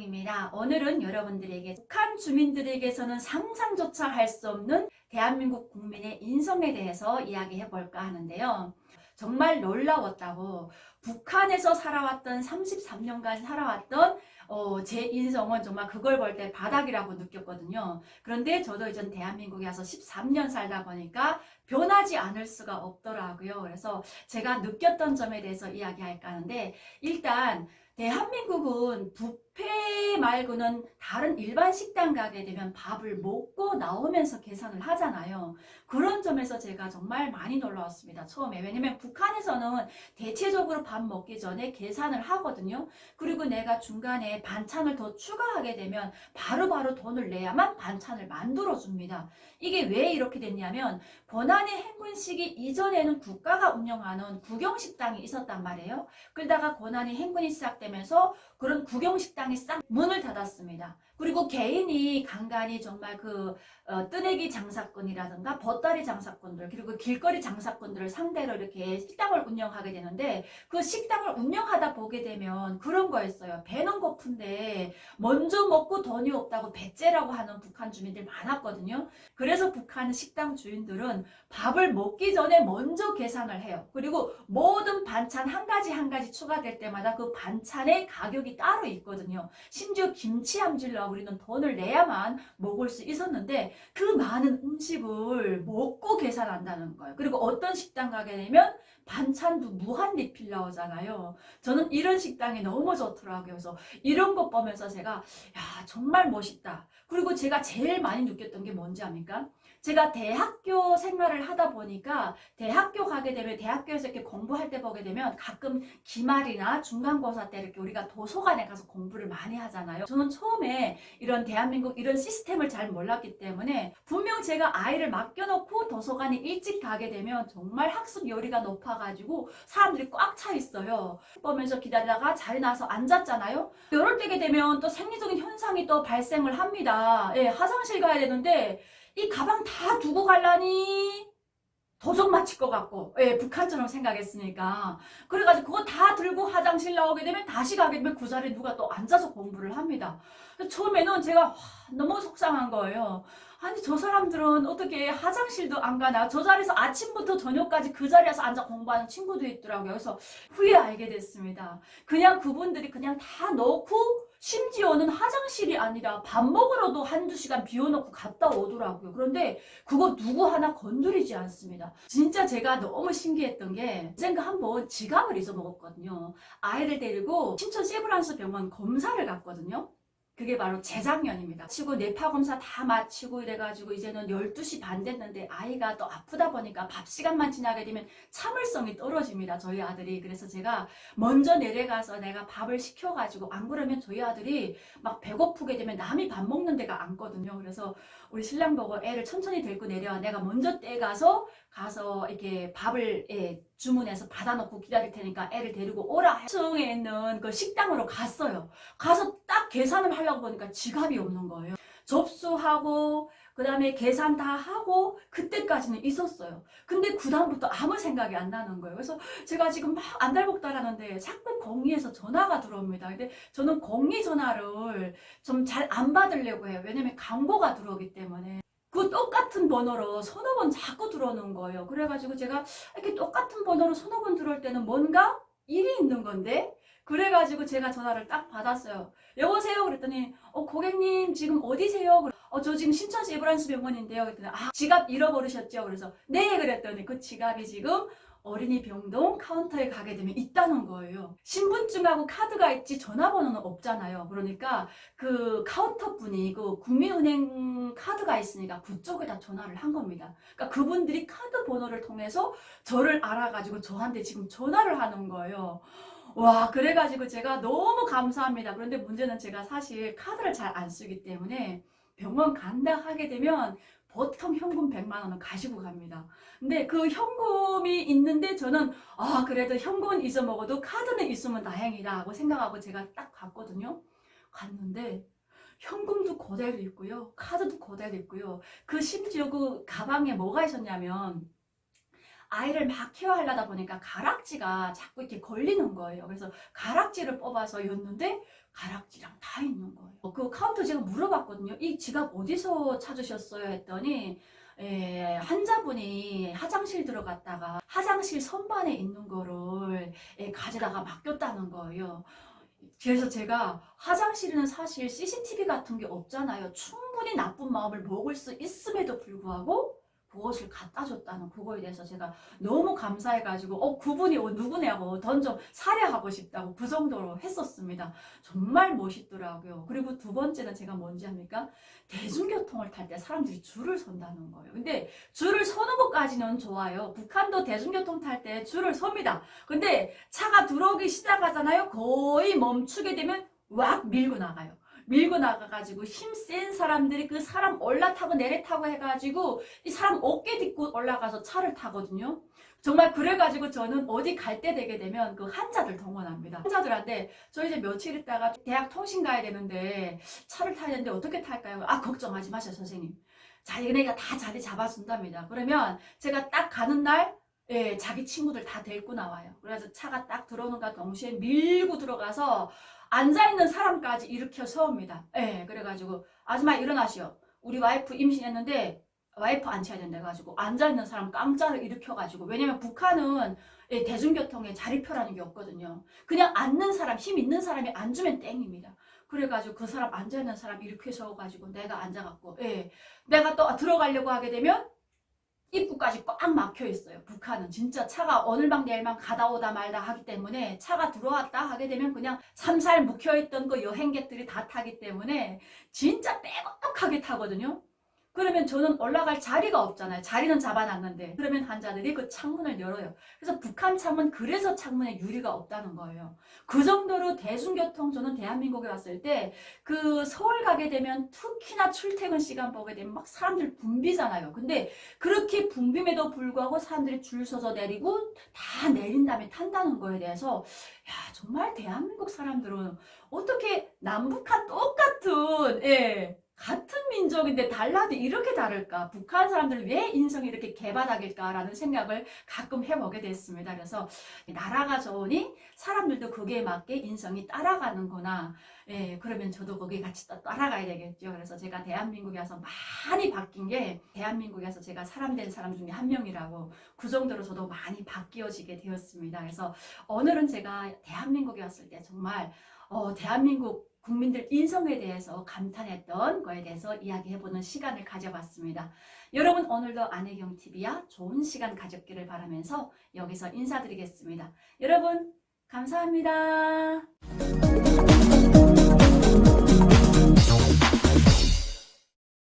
안녕입니다. 오늘은 여러분들에게 북한 주민들에게서는 상상조차 할 수 없는 대한민국 국민의 인성에 대해서 이야기해 볼까 하는데요. 정말 놀라웠다고 북한에서 살아왔던 33년간 살아왔던 제 인성은 정말 그걸 볼 때 바닥이라고 느꼈거든요. 그런데 저도 이전 대한민국에 와서 13년 살다 보니까 변하지 않을 수가 없더라고요. 그래서 제가 느꼈던 점에 대해서 이야기할까 하는데 일단 대한민국은 뷔페 말고는 다른 일반 식당 가게 되면 밥을 먹고 나오면서 계산을 하잖아요. 그런 점에서 제가 정말 많이 놀라웠습니다. 처음에. 왜냐면 북한에서는 대체적으로 밥 먹기 전에 계산을 하거든요. 그리고 내가 중간에 반찬을 더 추가하게 되면 바로바로 돈을 내야만 반찬을 만들어 줍니다. 이게 왜 이렇게 됐냐면 고난의 행군 시기 이전에는 국가가 운영하는 국영식당이 있었단 말이에요. 그러다가 고난의 행군이 시작되면서 그런 국영식당이 싹 문을 닫았습니다. 그리고 개인이 간간히 정말 뜨내기 장사꾼이라든가 보따리 장사꾼들 그리고 길거리 장사꾼들을 상대로 이렇게 식당을 운영하게 되는데 그 식당을 운영하다 보게 되면 그런 거였어요. 배는 고픈데 먼저 먹고 돈이 없다고 배째라고 하는 북한 주민들 많았거든요. 그래서 북한 식당 주인들은 밥을 먹기 전에 먼저 계산을 해요. 그리고 모든 반찬 한 가지 한 가지 추가될 때마다 그 반찬의 가격이 따로 있거든요. 심지어 김치 함질러 우리는 돈을 내야만 먹을 수 있었는데 그 많은 음식을 먹고 계산한다는 거예요. 그리고 어떤 식당 가게 되면 반찬도 무한 리필 나오잖아요. 저는 이런 식당이 너무 좋더라고요. 그래서 이런 거 보면서 제가 야 정말 멋있다. 그리고 제가 제일 많이 느꼈던 게 뭔지 압니까? 제가 대학교 생활을 하다 보니까 대학교 가게 되면 대학교에서 이렇게 공부할 때 보게 되면 가끔 기말이나 중간고사 때 이렇게 우리가 도서관에 가서 공부를 많이 하잖아요. 저는 처음에 이런 대한민국 이런 시스템을 잘 몰랐기 때문에 분명 제가 아이를 맡겨놓고 도서관에 일찍 가게 되면 정말 학습 열의가 높아가지고 사람들이 꽉 차 있어요. 보면서 기다리다가 자리 나서 앉았잖아요. 이럴 때게 되면 또 생리적인 현상이 또 발생을 합니다. 예, 화장실 가야 되는데 이 가방 다 두고 갈라니 도적 맞힐 것 같고, 예, 북한처럼 생각했으니까. 그래가지고 그거 다 들고 화장실 나오게 되면 다시 가게 되면 그 자리에 누가 또 앉아서 공부를 합니다. 처음에는 제가 너무 속상한 거예요. 아니 저 사람들은 어떻게 화장실도 안 가나? 저 자리에서 아침부터 저녁까지 그 자리에서 앉아 공부하는 친구도 있더라고요. 그래서 후에 알게 됐습니다. 그냥 그분들이 그냥 다 넣고 심지어는 화장실이 아니라 밥 먹으러도 한두 시간 비워놓고 갔다 오더라고요. 그런데 그거 누구 하나 건드리지 않습니다. 진짜 제가 너무 신기했던 게 언젠가 한번 지갑을 잊어먹었거든요. 아이를 데리고 신천 세브란스 병원 검사를 갔거든요. 그게 바로 재작년입니다. 치고 뇌파 검사 다 마치고 이래가지고 이제는 12시 반 됐는데 아이가 또 아프다 보니까 밥 시간만 지나게 되면 참을성이 떨어집니다. 저희 아들이. 그래서 제가 먼저 내려가서 내가 밥을 시켜가지고 안 그러면 저희 아들이 막 배고프게 되면 남이 밥 먹는 데가 않거든요. 그래서 우리 신랑 보고 애를 천천히 데리고 내려와. 내가 먼저 가서 이렇게 밥을 주문해서 받아놓고 기다릴 테니까 애를 데리고 오라. 층에 있는 그 식당으로 갔어요. 가서 딱 계산을 하려고 보니까 지갑이 없는 거예요. 접수하고 그 다음에 계산 다 하고 그때까지는 있었어요. 근데 그 다음부터 아무 생각이 안 나는 거예요. 그래서 제가 지금 막 안달복달하는데 자꾸 공의에서 전화가 들어옵니다. 근데 저는 공의 전화를 좀 잘 안 받으려고 해요. 왜냐면 광고가 들어오기 때문에. 그 똑같은 번호로 서너 번 자꾸 들어오는 거예요. 그래가지고 제가 이렇게 똑같은 번호로 서너 번 들어올 때는 뭔가 일이 있는 건데 그래가지고 제가 전화를 딱 받았어요. 여보세요? 그랬더니 고객님 지금 어디세요? 저 지금 신천 세브란스 병원인데요. 그랬더니 지갑 잃어버리셨죠? 그래서 네 그랬더니 그 지갑이 지금 어린이 병동 카운터에 가게 되면 있다는 거예요. 신분증하고 카드가 있지 전화번호는 없잖아요. 그러니까 그 카운터 분이 그 국민은행 카드가 있으니까 그쪽에다 전화를 한 겁니다. 그러니까 그분들이 카드 번호를 통해서 저를 알아가지고 저한테 지금 전화를 하는 거예요. 와, 그래가지고 제가 너무 감사합니다. 그런데 문제는 제가 사실 카드를 잘 안 쓰기 때문에 병원 간다 하게 되면 보통 현금 100만 원은 가지고 갑니다. 근데 그 현금이 있는데 저는 그래도 현금은 잊어먹어도 카드는 있으면 다행이다 하고 생각하고 제가 딱 갔거든요. 갔는데 현금도 그대로 있고요. 카드도 그대로 있고요. 심지어 그 가방에 뭐가 있었냐면 아이를 막 케어하려다 보니까 가락지가 자꾸 이렇게 걸리는 거예요. 그래서 가락지를 뽑아서 였는데 가락지랑 다 있는 거예요. 그 카운터 제가 물어봤거든요. 이 지갑 어디서 찾으셨어요? 했더니 환자분이 화장실 들어갔다가 화장실 선반에 있는 거를 가져다가 맡겼다는 거예요. 그래서 제가 화장실에는 사실 CCTV 같은 게 없잖아요. 충분히 나쁜 마음을 먹을 수 있음에도 불구하고 그것을 갖다 줬다는 그거에 대해서 제가 너무 감사해가지고 그분이 누구냐고 던져 살해하고 싶다고 그 정도로 했었습니다. 정말 멋있더라고요. 그리고 두 번째는 제가 뭔지 압니까? 대중교통을 탈 때 사람들이 줄을 선다는 거예요. 근데 줄을 서는 것까지는 좋아요. 북한도 대중교통 탈 때 줄을 섭니다. 근데 차가 들어오기 시작하잖아요. 거의 멈추게 되면 왁 밀고 나가요. 밀고 나가가지고 힘 센 사람들이 그 사람 올라타고 내려타고 해가지고 이 사람 어깨 딛고 올라가서 차를 타거든요. 정말 그래가지고 저는 어디 갈 때 되게 되면 그 환자들 동원합니다. 환자들한테 저 이제 며칠 있다가 대학 통신 가야 되는데 차를 타야 되는데 어떻게 탈까요? 아, 걱정하지 마세요, 선생님. 자기네가 다 자리 잡아준답니다. 그러면 제가 딱 가는 날 자기 친구들 다 데리고 나와요. 그래서 차가 딱 들어오는가 동시에 밀고 들어가서 앉아있는 사람까지 일으켜 세웁니다. 그래가지고 아줌마 일어나시오. 우리 와이프 임신했는데 와이프 앉혀야 된다 해가지고 앉아있는 사람 깡짜로 일으켜가지고, 왜냐면 북한은 대중교통에 자리표라는 게 없거든요. 그냥 앉는 사람, 힘 있는 사람이 앉으면 땡입니다. 그래가지고 그 사람 앉아있는 사람 일으켜 세워가지고 내가 앉아갖고 내가 또 들어가려고 하게 되면 입구까지 꽉 막혀 있어요. 북한은 진짜 차가 오늘만 내일만 가다 오다 말다 하기 때문에 차가 들어왔다 하게 되면 그냥 3살 묵혀있던 그 여행객들이 다 타기 때문에 진짜 빼곡하게 타거든요. 그러면 저는 올라갈 자리가 없잖아요. 자리는 잡아놨는데. 그러면 환자들이 그 창문을 열어요. 그래서 북한 창문, 그래서 창문에 유리가 없다는 거예요. 그 정도로 대중교통, 저는 대한민국에 왔을 때 그 서울 가게 되면 특히나 출퇴근 시간 보게 되면 막 사람들 붐비잖아요. 근데 그렇게 붐빔에도 불구하고 사람들이 줄 서서 내리고 다 내린 다음에 탄다는 거에 대해서 정말 대한민국 사람들은 어떻게 남북한 똑같은 같은 민족인데 달라도 이렇게 다를까? 북한 사람들 왜 인성이 이렇게 개바닥일까라는 생각을 가끔 해보게 됐습니다. 그래서 나라가 좋으니 사람들도 거기에 맞게 인성이 따라가는구나. 그러면 저도 거기에 같이 따라가야 되겠죠. 그래서 제가 대한민국에 와서 많이 바뀐 게, 대한민국에서 제가 사람 된 사람 중에 한 명이라고 그 정도로 저도 많이 바뀌어지게 되었습니다. 그래서 오늘은 제가 대한민국에 왔을 때 정말 대한민국 국민들 인성에 대해서 감탄했던 거에 대해서 이야기해보는 시간을 가져봤습니다. 여러분, 오늘도 안혜경TV와 좋은 시간 가졌기를 바라면서 여기서 인사드리겠습니다. 여러분, 감사합니다.